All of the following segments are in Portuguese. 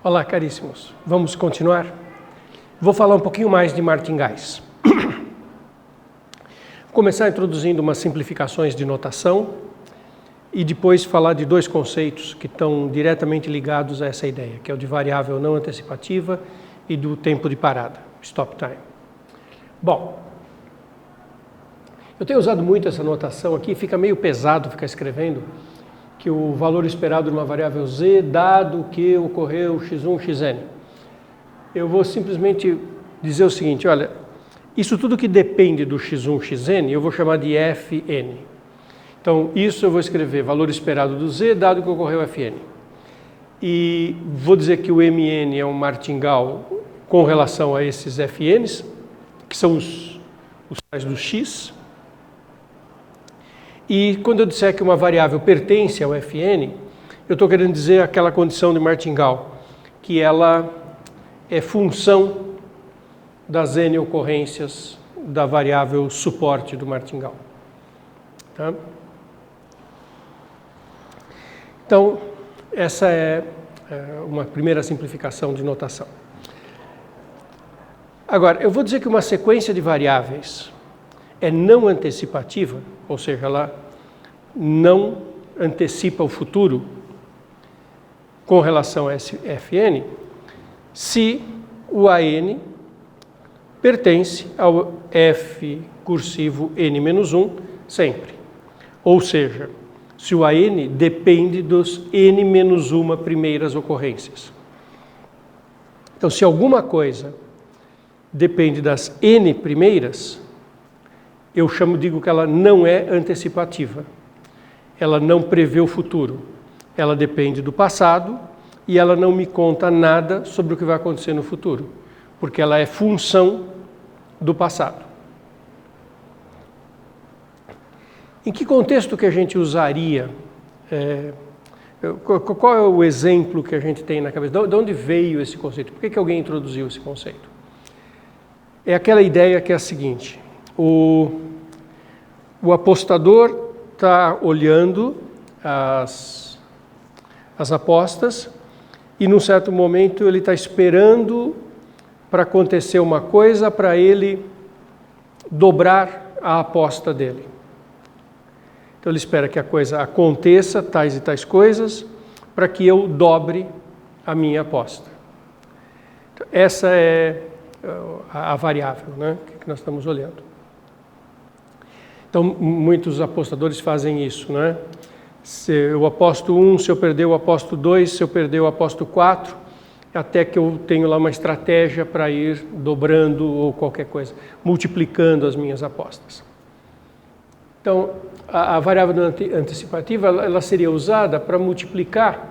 Olá, caríssimos. Vamos continuar? Vou falar um pouquinho mais de martingais. Vou começar introduzindo umas simplificações de notação e depois falar de dois conceitos que estão diretamente ligados a essa ideia, que é o de variável não antecipativa e do tempo de parada, stop time. Bom, eu tenho usado muito essa notação aqui, fica meio pesado ficar escrevendo que o valor esperado de uma variável z, dado que ocorreu x1, xn. Eu vou simplesmente dizer o seguinte, olha, isso tudo que depende do x1, xn, eu vou chamar de fn. Então, isso eu vou escrever valor esperado do z, dado que ocorreu fn. E vou dizer que o mn é um martingale com relação a esses fn's, que são os tais do x. E quando eu disser que uma variável pertence ao fn, eu estou querendo dizer aquela condição de martingale, que ela é função das n ocorrências da variável suporte do martingale. Tá? Então, essa é uma primeira simplificação de notação. Agora, eu vou dizer que uma sequência de variáveis é não antecipativa, ou seja, ela não antecipa o futuro com relação a esse fn, se o an pertence ao f cursivo n-1 sempre. Ou seja, se o an depende dos n-1 primeiras ocorrências. Então, se alguma coisa depende das n primeiras, eu digo que ela não é antecipativa. Ela não prevê o futuro. Ela depende do passado e ela não me conta nada sobre o que vai acontecer no futuro, porque ela é função do passado. Em que contexto que a gente usaria? Qual é o exemplo que a gente tem na cabeça? De onde veio esse conceito? Por que alguém introduziu esse conceito? É aquela ideia que é a seguinte: o apostador está olhando as apostas e, num certo momento, ele está esperando para acontecer uma coisa para ele dobrar a aposta dele. Então, ele espera que a coisa aconteça, tais e tais coisas, para que eu dobre a minha aposta. Então, essa é a variável, né, que nós estamos olhando. Então, muitos apostadores fazem isso, né? Se eu aposto 1, se eu perder eu aposto 2, se eu perder eu aposto 4, até que eu tenho lá uma estratégia para ir dobrando ou qualquer coisa, multiplicando as minhas apostas. Então, a variável antecipativa ela seria usada para multiplicar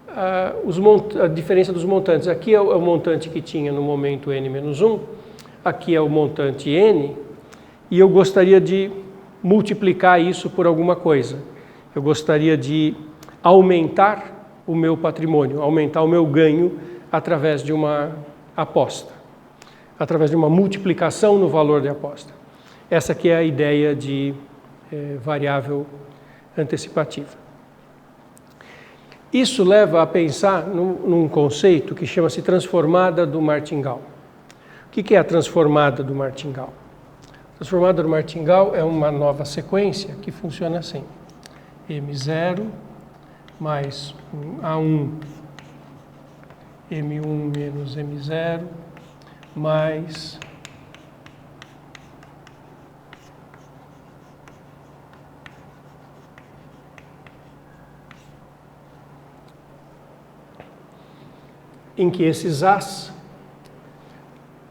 a diferença dos montantes. Aqui é o montante que tinha no momento n-1, aqui é o montante n, e eu gostaria de multiplicar isso por alguma coisa. Eu gostaria de aumentar o meu patrimônio, aumentar o meu ganho através de uma aposta, através de uma multiplicação no valor de aposta. Essa aqui é a ideia de variável antecipativa. Isso leva a pensar num conceito que chama-se transformada do martingale. O que é a transformada do martingale? A transformada do martingale é uma nova sequência que funciona assim: M0 mais A1 M1 menos M0 mais em que esses As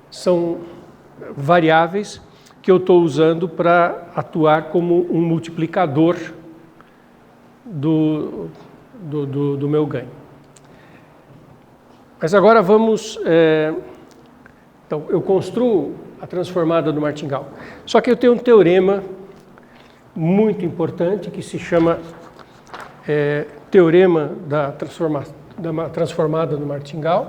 são variáveis que eu estou usando para atuar como um multiplicador do meu ganho. Mas agora vamos... então, eu construo a transformada do martingale. Só que eu tenho um teorema muito importante que se chama teorema da transformada do martingale.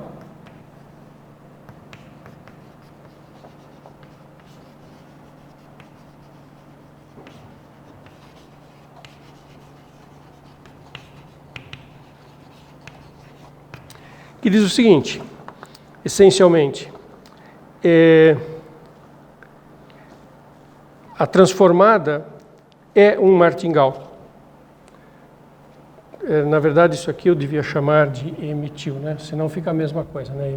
que que diz o seguinte, essencialmente, a transformada é um martingale. Na verdade, isso aqui eu devia chamar de emitiu, né? Senão fica a mesma coisa, né?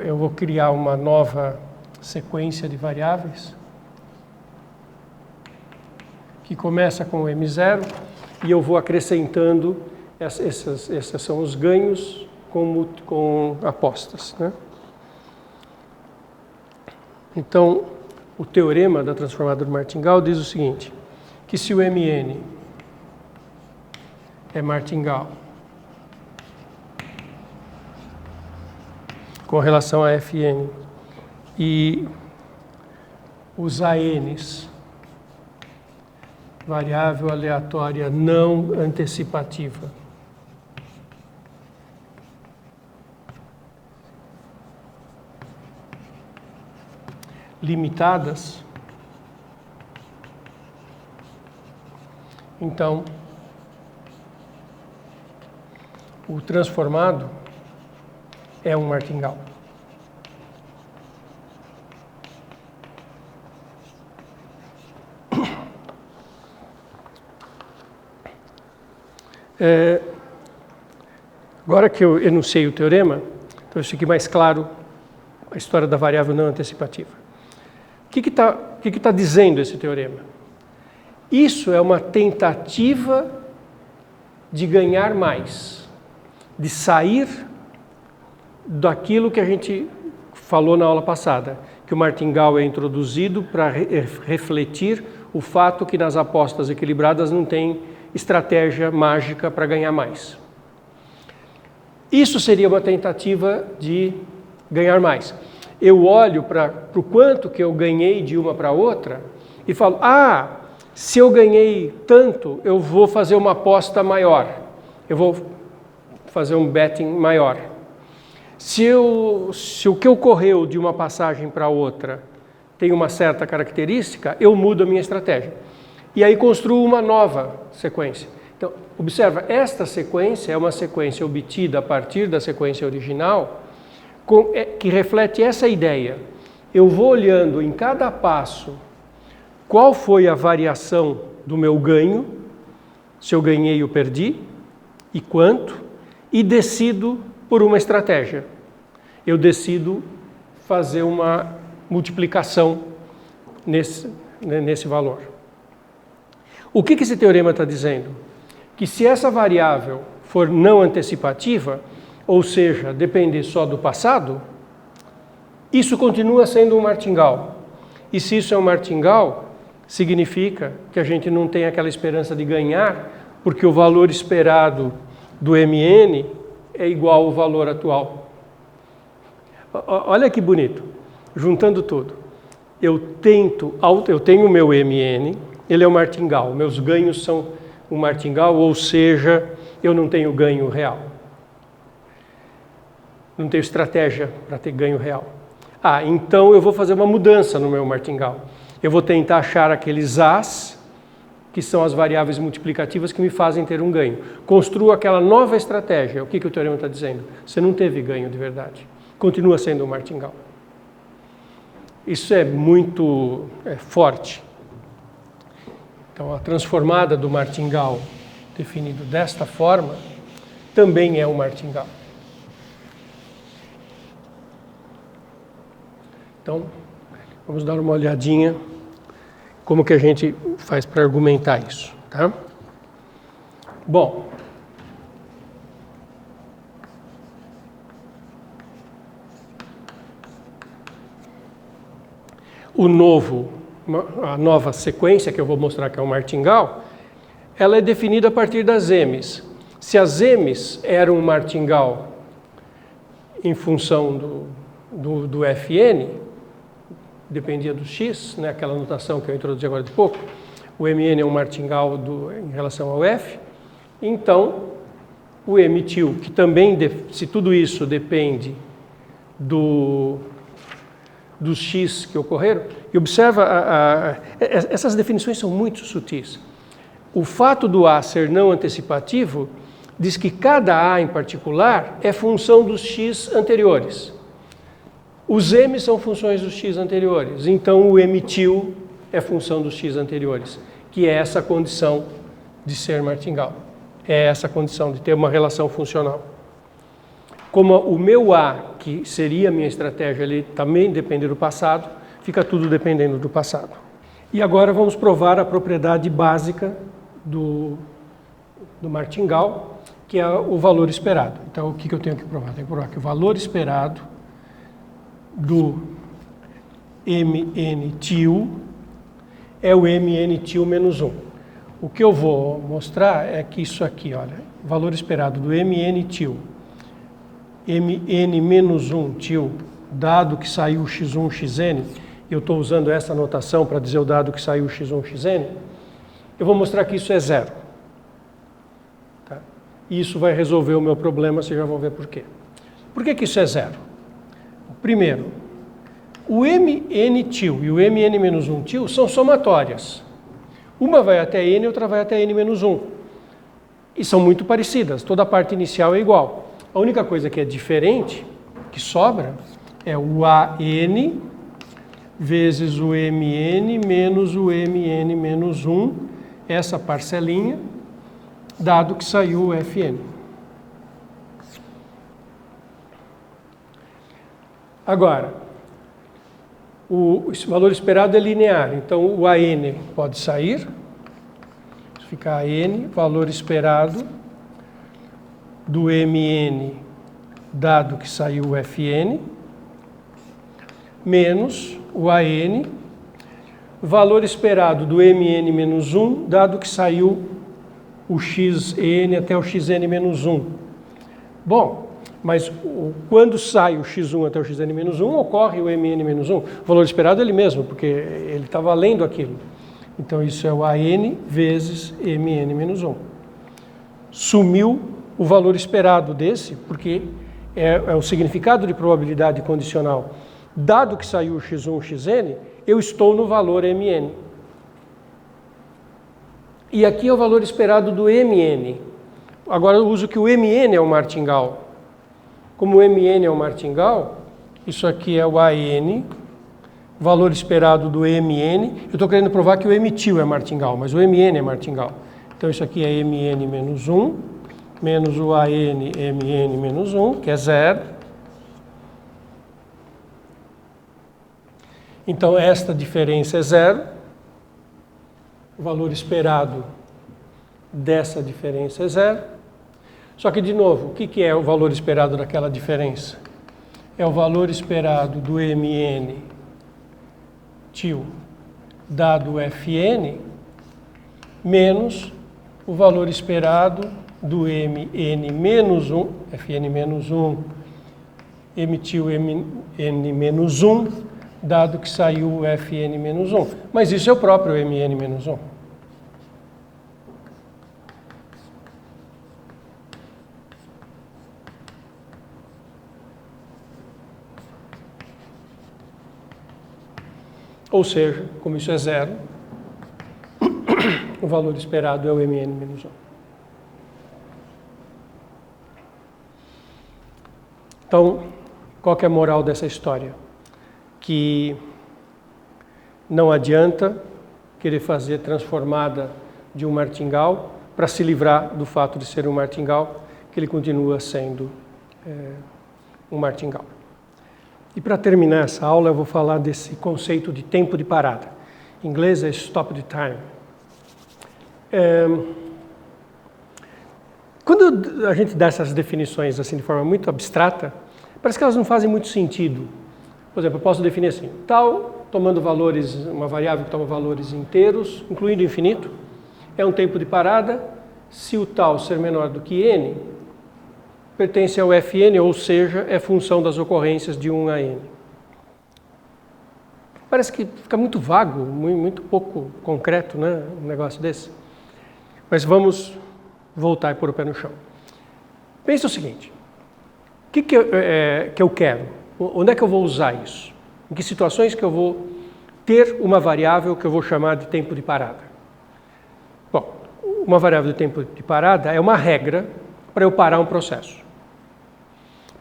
Eu vou criar uma nova sequência de variáveis que começa com o M0 e eu vou acrescentando, esses são os ganhos com apostas, né? Então, o teorema da transformada do martingale diz o seguinte, que se o Mn é martingale com relação a Fn e os ANs, variável aleatória não antecipativa, limitadas, então o transformado é um martingale. Agora que eu enunciei o teorema, talvez fique mais claro a história da variável não antecipativa. O que está dizendo esse teorema? Isso é uma tentativa de ganhar mais, de sair daquilo que a gente falou na aula passada, que o martingale é introduzido para refletir o fato que nas apostas equilibradas não tem estratégia mágica para ganhar mais. Isso seria uma tentativa de ganhar mais. Eu olho para o quanto que eu ganhei de uma para outra e falo, se eu ganhei tanto, eu vou fazer uma aposta maior. Eu vou fazer um betting maior. Se o que ocorreu de uma passagem para outra tem uma certa característica, eu mudo a minha estratégia. E aí construo uma nova sequência. Então, observa, esta sequência é uma sequência obtida a partir da sequência original, que reflete essa ideia. Eu vou olhando em cada passo qual foi a variação do meu ganho, se eu ganhei ou perdi, e quanto, e decido por uma estratégia. Eu decido fazer uma multiplicação nesse valor. O que esse teorema está dizendo? Que se essa variável for não antecipativa, ou seja, depender só do passado, isso continua sendo um martingale. E se isso é um martingale, significa que a gente não tem aquela esperança de ganhar, porque o valor esperado do Mn é igual ao valor atual. Olha que bonito, juntando tudo. Eu tenho o meu Mn, ele é um martingale, meus ganhos são um martingale, ou seja, eu não tenho ganho real. Não tenho estratégia para ter ganho real. Então eu vou fazer uma mudança no meu martingale. Eu vou tentar achar aqueles As, que são as variáveis multiplicativas que me fazem ter um ganho. Construo aquela nova estratégia. O que o teorema está dizendo? Você não teve ganho de verdade. Continua sendo um martingale. Isso é muito forte. Então, a transformada do martingale, definido desta forma, também é um martingale. Então, vamos dar uma olhadinha como que a gente faz para argumentar isso, tá? Bom, a nova sequência que eu vou mostrar que é o martingale, ela é definida a partir das M's. Se as M's eram um martingale em função do Fn, dependia do X, né, aquela notação que eu introduzi agora de pouco, o Mn é um martingale em relação ao F, então o emitiu, que também, se tudo isso depende dos X que ocorreram, e observa, essas definições são muito sutis. O fato do A ser não antecipativo diz que cada A em particular é função dos x anteriores. Os M são funções dos x anteriores, então o M-til é função dos x anteriores, que é essa condição de ser martingale. É essa condição de ter uma relação funcional. Como o meu A, que seria a minha estratégia, ele também depende do passado, fica tudo dependendo do passado. E agora vamos provar a propriedade básica do martingale, que é o valor esperado. Então, o que eu tenho que provar? Tenho que provar que o valor esperado do Mn-til é o Mn-til menos 1. O que eu vou mostrar é que isso aqui, olha, o valor esperado do Mn-til, Mn menos 1 til, dado que saiu x1, xn, eu estou usando essa notação para dizer o dado que saiu x1, xn, eu vou mostrar que isso é zero. Tá? E isso vai resolver o meu problema, vocês já vão ver por quê. Por que isso é zero? Primeiro, o Mn-til e o Mn menos 1 til são somatórias. Uma vai até n, outra vai até n menos 1. E são muito parecidas, toda a parte inicial é igual. A única coisa que é diferente, que sobra, é o An vezes o Mn menos o Mn menos 1, essa parcelinha, dado que saiu o Fn. Agora, o valor esperado é linear, então o AN pode sair, fica AN, valor esperado do Mn, dado que saiu o Fn, menos o AN, valor esperado do Mn menos 1, dado que saiu o xn até o xn menos 1. Bom, mas quando sai o x1 até o xn menos 1, ocorre o Mn menos 1. O valor esperado é ele mesmo, porque ele está valendo aquilo. Então isso é o An vezes Mn menos 1. Sumiu o valor esperado desse, porque é o significado de probabilidade condicional. Dado que saiu o x1, xn, eu estou no valor Mn. E aqui é o valor esperado do Mn. Agora eu uso que o Mn é o martingale. Como o Mn é o martingale, isso aqui é o An, valor esperado do Mn. Eu estou querendo provar que o M-til é martingale, mas o Mn é martingale. Então isso aqui é Mn menos 1, menos o An Mn menos 1, que é zero. Então esta diferença é zero. O valor esperado dessa diferença é zero. Só que, de novo, o que é o valor esperado daquela diferença? É o valor esperado do Mn til dado Fn menos o valor esperado do Mn menos 1, Fn menos 1, M til Mn menos 1, dado que saiu o Fn menos 1. Mas isso é o próprio Mn menos 1. Ou seja, como isso é zero, o valor esperado é o Mn menos 1. Então, qual que é a moral dessa história? Que não adianta querer fazer transformada de um martingale para se livrar do fato de ser um martingale, que ele continua sendo um martingale. E para terminar essa aula, eu vou falar desse conceito de tempo de parada. Em inglês é stop the time. Quando a gente dá essas definições assim de forma muito abstrata, parece que elas não fazem muito sentido. Por exemplo, eu posso definir assim, tal, tomando valores, uma variável que toma valores inteiros, incluindo infinito, é um tempo de parada, se o tal ser menor do que n, pertence ao Fn, ou seja, é função das ocorrências de 1 a n. Parece que fica muito vago, muito pouco concreto, né, um negócio desse. Mas vamos voltar e pôr o pé no chão. Pensa o seguinte, o que eu quero? Onde é que eu vou usar isso? Em que situações que eu vou ter uma variável que eu vou chamar de tempo de parada? Bom, uma variável de tempo de parada é uma regra para eu parar um processo.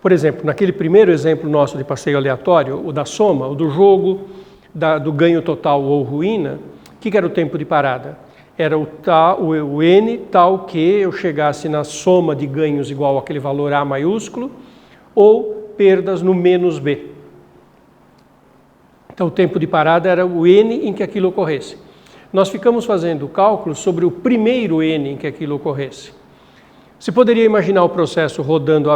Por exemplo, naquele primeiro exemplo nosso de passeio aleatório, o da soma, o do jogo, do ganho total ou ruína, o que era o tempo de parada? Era o n tal que eu chegasse na soma de ganhos igual àquele valor A maiúsculo, ou perdas no menos B. Então o tempo de parada era o n em que aquilo ocorresse. Nós ficamos fazendo cálculos sobre o primeiro n em que aquilo ocorresse. Você poderia imaginar o processo rodando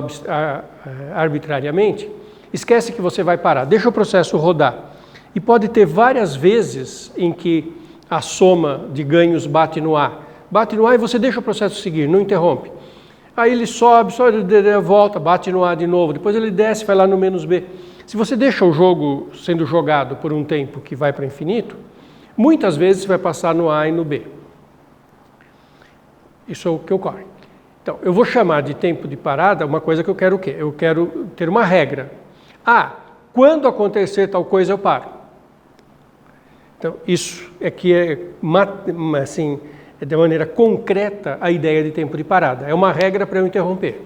arbitrariamente? Esquece que você vai parar, deixa o processo rodar. E pode ter várias vezes em que a soma de ganhos bate no A. Bate no A e você deixa o processo seguir, não interrompe. Aí ele sobe, volta, bate no A de novo, depois ele desce, vai lá no menos B. Se você deixa o jogo sendo jogado por um tempo que vai para infinito, muitas vezes você vai passar no A e no B. Isso é o que ocorre. Então, eu vou chamar de tempo de parada uma coisa que eu quero o quê? Eu quero ter uma regra. Quando acontecer tal coisa, eu paro. Então, isso é que é, assim, de maneira concreta a ideia de tempo de parada. É uma regra para eu interromper.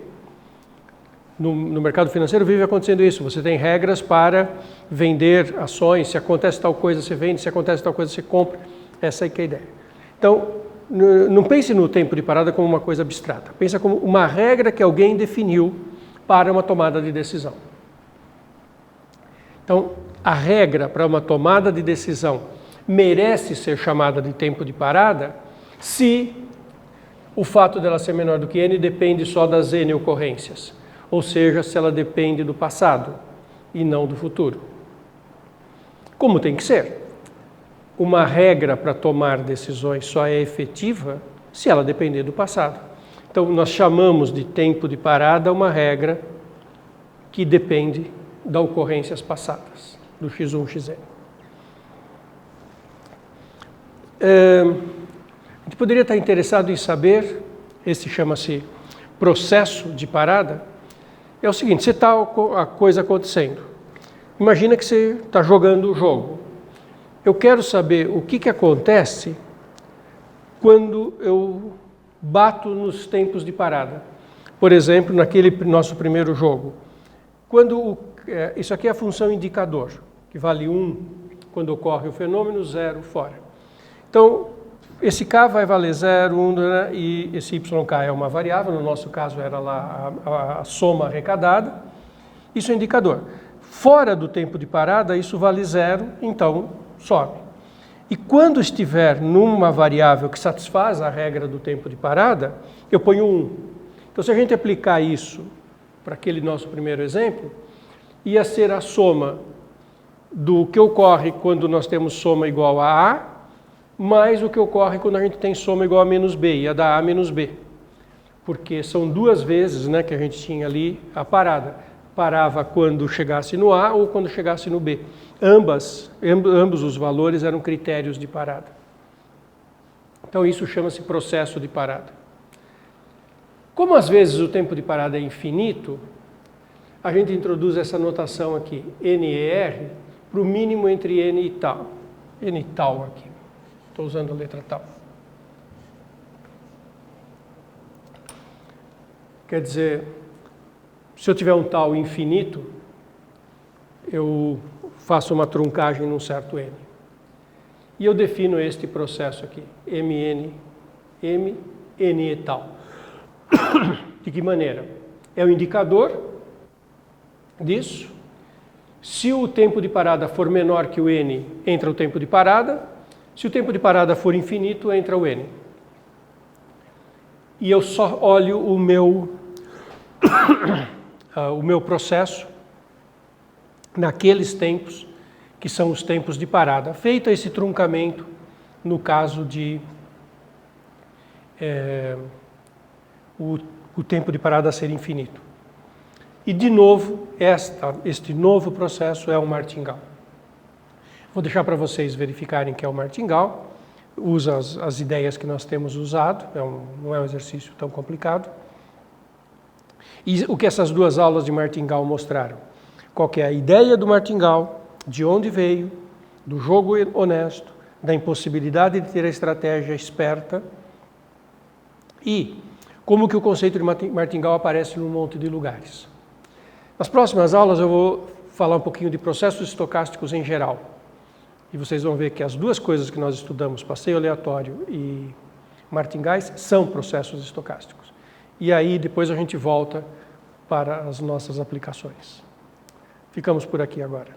No mercado financeiro vive acontecendo isso. Você tem regras para vender ações. Se acontece tal coisa, você vende. Se acontece tal coisa, você compra. Essa aí que é a ideia. Então, não pense no tempo de parada como uma coisa abstrata. Pensa como uma regra que alguém definiu para uma tomada de decisão. Então, a regra para uma tomada de decisão merece ser chamada de tempo de parada se o fato dela ser menor do que n depende só das n ocorrências. Ou seja, se ela depende do passado e não do futuro. Como tem que ser? Uma regra para tomar decisões só é efetiva se ela depender do passado. Então, nós chamamos de tempo de parada uma regra que depende das ocorrências passadas, do x1, xn. A gente poderia estar interessado em saber, esse chama-se processo de parada, é o seguinte, se está a coisa acontecendo, imagina que você está jogando o jogo. Eu quero saber o que acontece quando eu bato nos tempos de parada. Por exemplo, naquele nosso primeiro jogo. Isso aqui é a função indicador, que vale 1 quando ocorre o fenômeno, 0 fora. Então, esse K vai valer 0, 1, né, e esse YK é uma variável, no nosso caso era lá a soma arrecadada. Isso é indicador. Fora do tempo de parada, isso vale 0, então sobe. E quando estiver numa variável que satisfaz a regra do tempo de parada, eu ponho 1. Então, se a gente aplicar isso para aquele nosso primeiro exemplo, ia ser a soma do que ocorre quando nós temos soma igual a A, mais o que ocorre quando a gente tem soma igual a menos B, ia dar A menos B. Porque são duas vezes, né, que a gente tinha ali a parada. Parava quando chegasse no A ou quando chegasse no B. Ambos os valores eram critérios de parada. Então isso chama-se processo de parada. Como às vezes o tempo de parada é infinito, a gente introduz essa notação aqui, NER, para o mínimo entre N e tal. N tal aqui. Estou usando a letra tal. Quer dizer, se eu tiver um tal infinito, eu faço uma truncagem num certo n. E eu defino este processo aqui, mn e tal. De que maneira? É o indicador disso. Se o tempo de parada for menor que o n, entra o tempo de parada. Se o tempo de parada for infinito, entra o n. E eu só olho o meu processo naqueles tempos que são os tempos de parada. Feito esse truncamento, no caso de o tempo de parada ser infinito. E, de novo, este novo processo é o martingale. Vou deixar para vocês verificarem que é o martingale. Usa as ideias que nós temos usado, não é um exercício tão complicado. E o que essas duas aulas de martingale mostraram? Qual que é a ideia do martingale, de onde veio, do jogo honesto, da impossibilidade de ter a estratégia esperta e como que o conceito de martingale aparece num monte de lugares. Nas próximas aulas eu vou falar um pouquinho de processos estocásticos em geral. E vocês vão ver que as duas coisas que nós estudamos, passeio aleatório e martingais, são processos estocásticos. E aí depois a gente volta para as nossas aplicações. Ficamos por aqui agora.